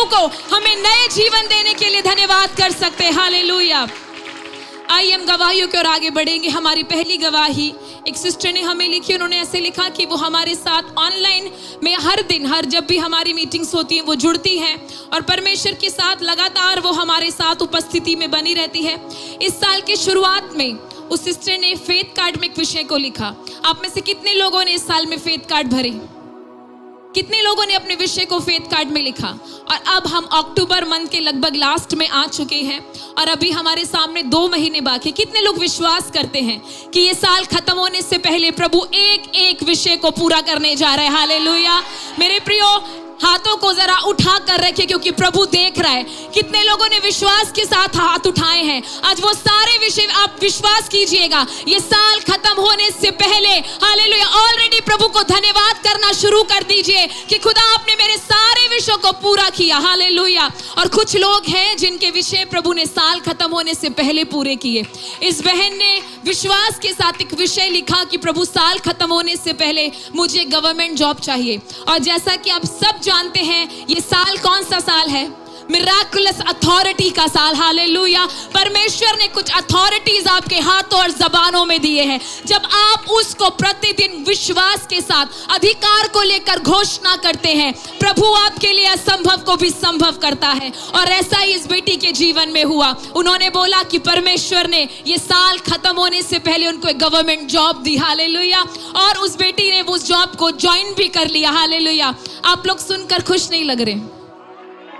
प्रभु को हमें नए जीवन देने के लिए धन्यवाद कर सकते हैं। हालेलुया। आइए हम गवाहियों की ओर आगे बढ़ेंगे। हमारी पहली गवाही एक सिस्टर ने हमें लिखी। उन्होंने ऐसे लिखा कि वो हमारे साथ ऑनलाइन में हर दिन जब भी हमारी मीटिंग्स होती हैं वो जुड़ती हैं और परमेश्वर के साथ लगातार वो हमारे साथ उपस्थिति में बनी रहती है। इस साल के शुरुआत में उस सिस्टर ने फेथ कार्ड में एक विषय को लिखा। आप में से कितने लोगों ने इस साल में फेथ कार्ड भरे? कितने लोगों ने अपने विषय को फेथ कार्ड में लिखा? और अब हम अक्टूबर मंथ के लगभग लास्ट में आ चुके हैं और अभी हमारे सामने 2 महीने बाकी। कितने लोग विश्वास करते हैं कि ये साल खत्म होने से पहले प्रभु एक एक विषय को पूरा करने जा रहा है? हालेलुया। मेरे प्रियो, हाथों को जरा उठा कर रखे क्योंकि प्रभु देख रहा है। कितने लोगों ने विश्वास के साथ हाथ उठाए हैं? आज वो सारे विषय आप विश्वास कीजिएगा, ये साल खत्म होने से पहले। हालेलुया। ऑलरेडी प्रभु को धन्यवाद करना शुरू कर दीजिए कि खुदा आपने मेरे सारे विषयों को पूरा किया। हालेलुया। और कुछ लोग हैं जिनके विषय प्रभु ने साल खत्म होने से पहले पूरे किए। इस बहन ने विश्वास के साथ एक विषय लिखा कि प्रभु साल खत्म होने से पहले मुझे गवर्नमेंट जॉब चाहिए। और जैसा कि आप सब जानते हैं, ये साल कौन सा साल है? मिराकुलस अथॉरिटी का साल। हालेलुया। परमेश्वर ने कुछ अथॉरिटीज आपके हाथों और जबानों में दिए हैं। जब आप उसको प्रतिदिन विश्वास के साथ अधिकार को लेकर घोषणा करते हैं, प्रभु आपके लिए असंभव को भी संभव करता है। और ऐसा ही इस बेटी के जीवन में हुआ। उन्होंने बोला कि परमेश्वर ने ये साल खत्म होने से पहले उनको एक गवर्नमेंट जॉब दी। हालेलुया। और उस बेटी ने उस जॉब को ज्वाइन भी कर लिया। हालेलुया। आप लोग सुनकर खुश नहीं लग रहे?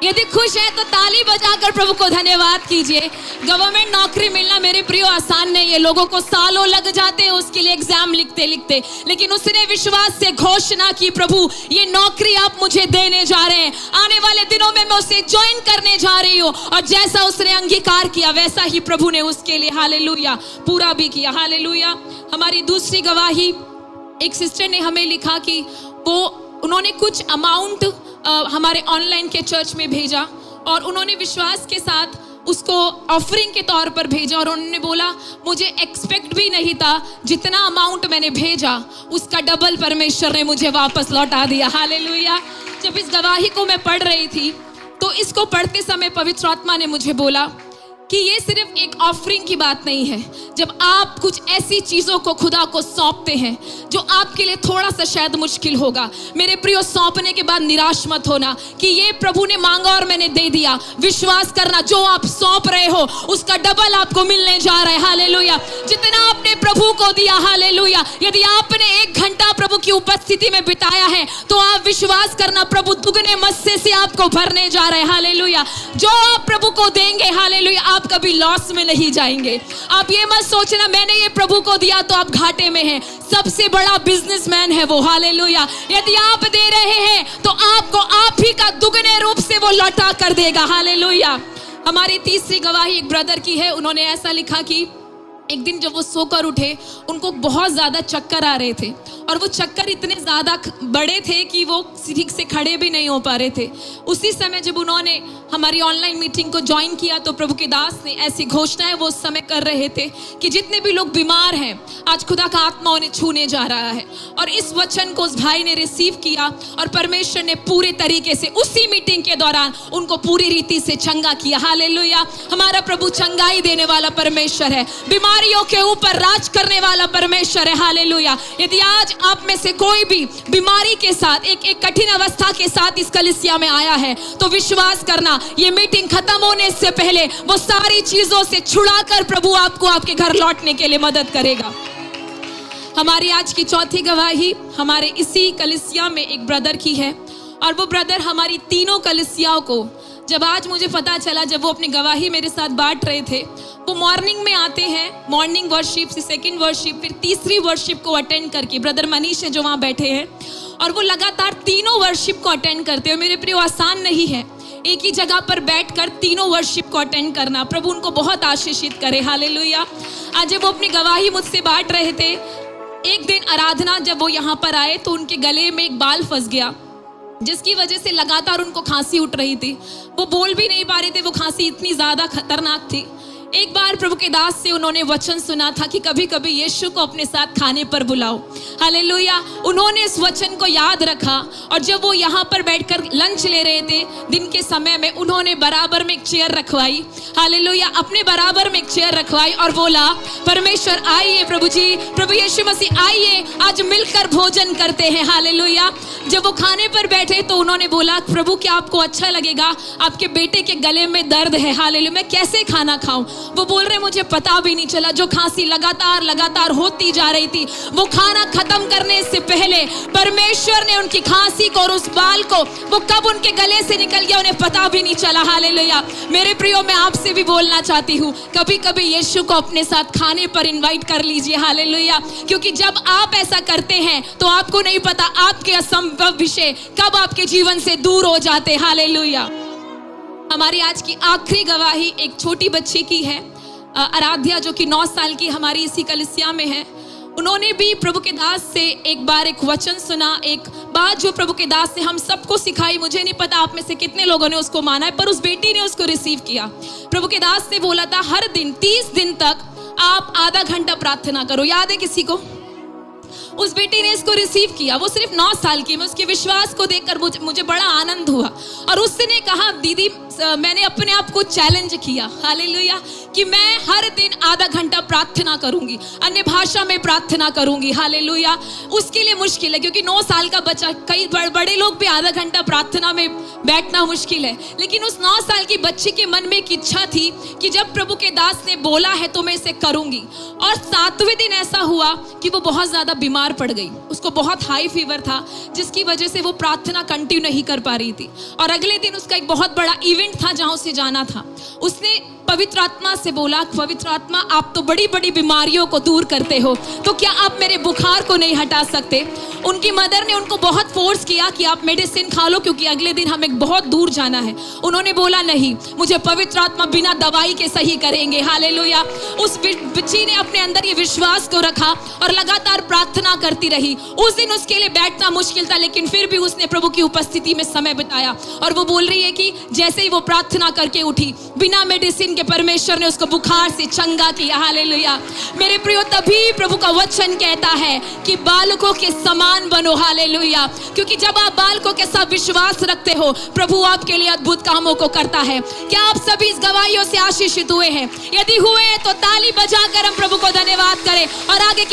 यदि खुश है तो ताली बजाकर प्रभु को धन्यवाद कीजिए। गवर्नमेंट नौकरी मिलना मेरे प्रियो आसान नहीं है। लोगों को सालों लग जाते हैं उसके लिए एग्जाम लिखते लिखते, लेकिन उसने विश्वास से घोषणा की, प्रभु ये नौकरी आप मुझे देने जा रहे हैं, आने वाले दिनों में मैं उसे ज्वाइन करने जा रही हूँ। और जैसा उसने अंगीकार किया वैसा ही प्रभु ने उसके लिए हालेलुया पूरा भी किया। हालेलुया। हमारी दूसरी गवाही, एक सिस्टर ने हमें लिखा कि उन्होंने कुछ अमाउंट हमारे ऑनलाइन के चर्च में भेजा और उन्होंने विश्वास के साथ उसको ऑफरिंग के तौर पर भेजा। और उन्होंने बोला मुझे एक्सपेक्ट भी नहीं था, जितना अमाउंट मैंने भेजा उसका डबल परमेश्वर ने मुझे वापस लौटा दिया। हालेलुया। जब इस गवाही को मैं पढ़ रही थी तो इसको पढ़ते समय पवित्र आत्मा ने मुझे बोला कि ये सिर्फ एक ऑफरिंग की बात नहीं है। जब आप कुछ ऐसी चीजों को खुदा को सौंपते हैं जो आपके लिए थोड़ा सा शायद मुश्किल होगा, मेरे प्रियो सौंपने के बाद निराश मत होना कि ये प्रभु ने मांगा और मैंने दे दिया। विश्वास करना, जो आप सौंप रहे हो उसका डबल आपको मिलने जा रहा है। हालेलुया। जितना आपने प्रभु को दिया, हालेलुया, यदि आपने 1 घंटा प्रभु की उपस्थिति में बिताया है तो आप विश्वास करना प्रभु दुगने मस्से से आपको भरने जा रहे हैं। हालेलुया। जो आप प्रभु को देंगे, हालेलुया, आप कभी लॉस में नहीं जाएंगे। आप ये मत सोचना मैंने ये प्रभु को दिया तो आप घाटे में हैं। सबसे बड़ा बिजनेसमैन है वो। हालेलुया। यदि आप दे रहे हैं तो आपको आप ही का दुगने रूप से वो लौटा कर देगा। हालेलुया। हमारी तीसरी गवाही एक ब्रदर की है। उन्होंने ऐसा लिखा कि एक दिन जब वो सोकर उठे उनको बहुत ज्यादा चक्कर आ रहे थे और वो चक्कर इतने ज्यादा बड़े थे कि वो ठीक से खड़े भी नहीं हो पा रहे थे। उसी समय जब उन्होंने हमारी ऑनलाइन मीटिंग को ज्वाइन किया तो प्रभु के दास ने ऐसी घोषणाएं वो उस समय कर रहे थे कि जितने भी लोग बीमार हैं आज खुदा का आत्मा उन्हें छूने जा रहा है। और इस वचन को उस भाई ने रिसीव किया और परमेश्वर ने पूरे तरीके से उसी मीटिंग के दौरान उनको पूरी रीति से चंगा किया। हालेलुया। हमारा प्रभु चंगाई देने वाला परमेश्वर है, बीमारियों के ऊपर राज करने वाला परमेश्वर है। हालेलुया। यदि आज आप में से कोई भी बीमारी के साथ एक कठिन अवस्था के साथ इस कलीसिया में आया है तो विश्वास करना ये मीटिंग खत्म होने से पहले वो सारी चीजों से छुड़ाकर प्रभु आपको आपके घर लौटने के लिए मदद करेगा। हमारी आज की चौथी गवाही हमारे इसी कलीसिया में एक ब्रदर की है और वो ब्रदर हमारी तीनों कलीसियाओं को, जब आज मुझे पता चला, जब वो अपनी गवाही मेरे साथ बांट रहे थे, वो मॉर्निंग में आते हैं, मॉर्निंग वर्शिप से सेकंड वर्शिप फिर तीसरी वर्शिप को अटेंड करके, ब्रदर मनीष है जो वहाँ बैठे हैं, और वो लगातार तीनों वर्शिप को अटेंड करते हैं। मेरे प्रिय आसान नहीं है एक ही जगह पर बैठकर तीनों वर्शिप को अटेंड करना। प्रभु उनको बहुत आशीषित करे। हालेलुया। आज जब वो अपनी गवाही मुझसे बांट रहे थे, एक दिन आराधना जब वो यहाँ पर आए तो उनके गले में एक बाल फंस गया जिसकी वजह से लगातार उनको खांसी उठ रही थी। वो बोल भी नहीं पा रहे थे, वो खांसी इतनी ज्यादा खतरनाक थी। एक बार प्रभु के दास से उन्होंने वचन सुना था कि कभी कभी यीशु को अपने साथ खाने पर बुलाओ। हालेलुया। उन्होंने इस वचन को याद रखा और जब वो यहाँ पर बैठकर लंच ले रहे थे दिन के समय में, उन्होंने बराबर में एक चेयर रखवाई। हालेलुया। अपने बराबर में एक चेयर रखवाई और बोला, परमेश्वर आइए प्रभु जी, प्रभु यीशु मसीह आइए, आज मिलकर भोजन करते हैं। हालेलुया। जब वो खाने पर बैठे तो उन्होंने बोला, प्रभु क्या आपको अच्छा लगेगा? आपके बेटे के गले में दर्द है। हालेलुया। मैं कैसे खाना खाऊं? वो बोल रहे मुझे पता भी नहीं चला। जो खांसी लगातार होती जा रही थी, वो खाना खत्म करने से पहले परमेश्वर ने उनकी खांसी को और उस बाल को वो कब उनके गले से निकल गया उन्हें पता भी नहीं चला। हालेलुया। मेरे प्रियो, मैं आपसे भी बोलना चाहती हूँ, कभी कभी यीशु को अपने साथ खाने पर इनवाइट कर लीजिए। हालेलुया। क्योंकि जब आप ऐसा करते हैं तो आपको नहीं पता आपके असंभव विषय कब आपके जीवन से दूर हो जाते। हालेलुया। हमारी आज की आखिरी गवाही एक छोटी बच्ची की है, आराध्या, जो कि 9 साल की हमारी इसी कलीसिया में है। उन्होंने भी प्रभु के दास से एक बार एक वचन सुना, एक बात जो प्रभु के दास से हम सबको सिखाई। मुझे नहीं पता आप में से कितने लोगों ने उसको माना है, पर उस बेटी ने उसको रिसीव किया। प्रभु के दास ने बोला था, हर दिन 30 दिन तक आप आधा घंटा प्रार्थना करो। याद है किसी को? उस बेटी ने इसको रिसीव किया। वो सिर्फ 9 साल की। मैं उसके विश्वास को देखकर मुझे बड़ा आनंद हुआ। और उसने कहा, दीदी मैंने अपने आप को चैलेंज किया। हालेलुया। कि मैं हर दिन आधा घंटा प्रार्थना करूंगी, अन्य भाषा में प्रार्थना करूंगी। हालेलुया। उसके लिए मुश्किल है क्योंकि 9 साल का बच्चा, कई बड़े लोग भी आधा घंटा प्रार्थना में बैठना मुश्किल है, लेकिन उस 9 साल की बच्ची के मन में एक इच्छा थी कि जब प्रभु के दास ने बोला है तो मैं इसे करूंगी। और 7वें दिन ऐसा हुआ कि वो बहुत ज्यादा बीमार पड़ गई। उसको बहुत हाई फीवर था, जिसकी वजह से वो प्रार्थना कंटिन्यू नहीं कर पा रही थी। और अगले दिन उसका एक बहुत बड़ा इवेंट था जहां उसे जाना था। उसने पवित्र आत्मा से बोला, पवित्र आत्मा आप तो बड़ी बड़ी बीमारियों को दूर करते हो, तो क्या आप मेरे बुखार को नहीं हटा सकते? उनकी मदर ने उनको बहुत फोर्स किया कि आप मेडिसिन खा लो क्योंकि अगले दिन हमें बहुत दूर जाना है। उन्होंने बोला, नहीं, मुझे पवित्र आत्मा बिना दवाई के सही करेंगे। हालेलुया। उस बच्ची ने अपने अंदर ये विश्वास को रखा और लगातार प्रार्थना करती रही। उस दिन उसके लिए बैठना मुश्किल था, लेकिन फिर भी उसने प्रभु की उपस्थिति में समय बिताया। और वो बोल रही है कि जैसे ही वो प्रार्थना करके उठी, बिना मेडिसिन के परमेश्वर ने उसको बुखार से चंगा किया। हालेलुया। मेरे प्रियो, तभी प्रभु का वचन कहता है कि बालकों के समान बनो। हालेलुया। क्योंकि जब आप बालकों के साथ विश्वास रखते हो, प्रभु आपके लिए अद्भुत कामों को करता है। क्या आप सभी इस गवाहियों से आशीषित हुए हैं? यदि हुए तो ताली बजाकर हम प्रभु को धन्यवाद करें और आगे की